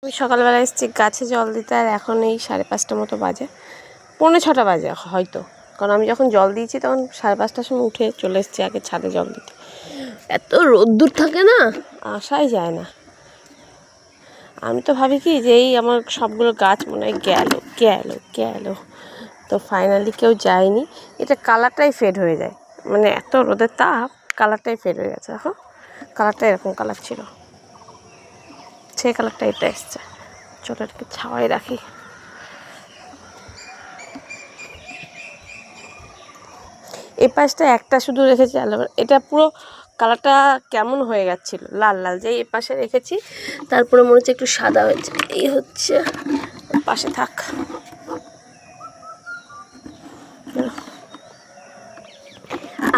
আমি সকালবেলা এসেছি গাছে জল দিতে, আর এখন এই 5:30 মতো বাজে, 5:45 বাজে হয়তো, কারণ আমি যখন জল দিয়েছি তখন 5:30টার সময় উঠে চলে এসেছি আগে ছাদে জল দিতে। এত রোদ্দুর থাকে না, আসাই যায় না। আমি তো ভাবি কি যে এই আমার সবগুলো গাছ মনে হয় গেল গেল গেল, তো ফাইনালি কেউ যায়নি। এটা কালারটাই ফেড হয়ে যায়, মানে এত রোদের তাপ, কালারটাই ফেড হয়ে গেছে। এখন কালারটা এরকম কালার ছিল, সেই কালারটা এটা এসছে। চলো এটাকে ছাওয়াই রাখি। এই পাশটা একটা শুধু রেখেছি, এটা পুরো কালারটা কেমন হয়ে যাচ্ছিলো, লাল লাল, যে এই পাশে রেখেছি তারপরে মনে হচ্ছে একটু সাদা হয়েছে। এই হচ্ছে পাশে থাক।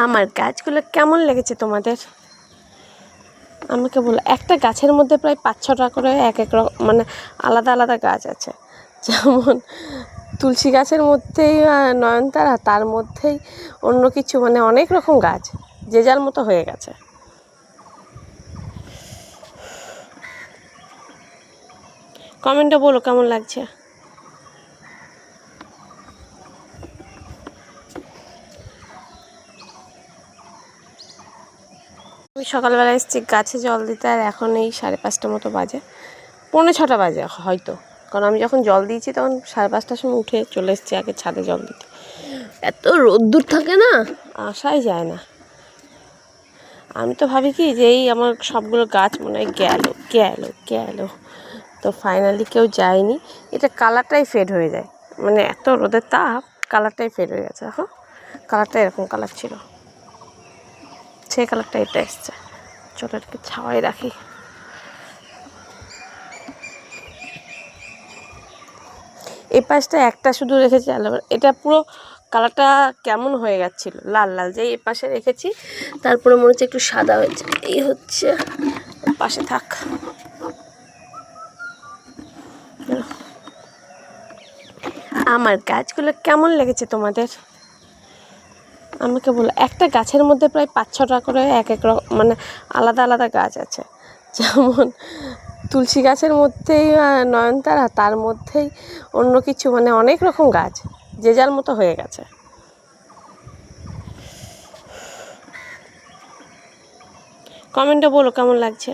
আমার গাছগুলো কেমন লেগেছে তোমাদের আমাকে বলো। একটা গাছের মধ্যে প্রায় 5-6টা করে এক এক রকম, মানে আলাদা আলাদা গাছ আছে। যেমন তুলসী গাছের মধ্যেই নয়নতারা, তার মধ্যেই অন্য কিছু, মানে অনেক রকম গাছ যে যার মতো হয়ে গেছে। কমেন্টে বলো কেমন লাগছে। আমি সকালবেলা এসেছি গাছে জল দিতে, আর এখন এই 5:30 মতো বাজে, 5:45 বাজে হয়তো, কারণ আমি যখন জল দিয়েছি তখন 5:30টার সময় উঠে চলে এসেছি আগে ছাদে জল দিতে। এত রোদ্দুর থাকে না, আসাই যায় না। আমি তো ভাবি কি যে এই আমার সবগুলো গাছ মনে হয় গেল গেল গেল, তো ফাইনালি কেউ যায়নি। এটা কালারটাই ফেড হয়ে যায়, মানে এত রোদের তাপ, কালারটাই ফেড হয়ে গেছে। এখন কালারটা এরকম কালার ছিল, সেই কালারটা এটা এসছে। চলো এটাকে ছাওয়াই রাখি। এই পাশটা একটা শুধু রেখেছি, এটা পুরো কালারটা কেমন হয়ে যাচ্ছিলো, লাল লাল, যে এই পাশে রেখেছি তারপরে মনে হচ্ছে একটু সাদা হয়েছে। এই হচ্ছে পাশে থাক। আমার গাছগুলো কেমন লেগেছে তোমাদের আমাকে বলো। একটা গাছের মধ্যে প্রায় 5-6টা করে এক এক রকম, মানে আলাদা আলাদা গাছ আছে। যেমন তুলসী গাছের মধ্যেই নয়নতারা, তার মধ্যেই অন্য কিছু, মানে অনেক রকম গাছ যে যার মতো হয়ে গেছে। কমেন্টে বলো কেমন লাগছে।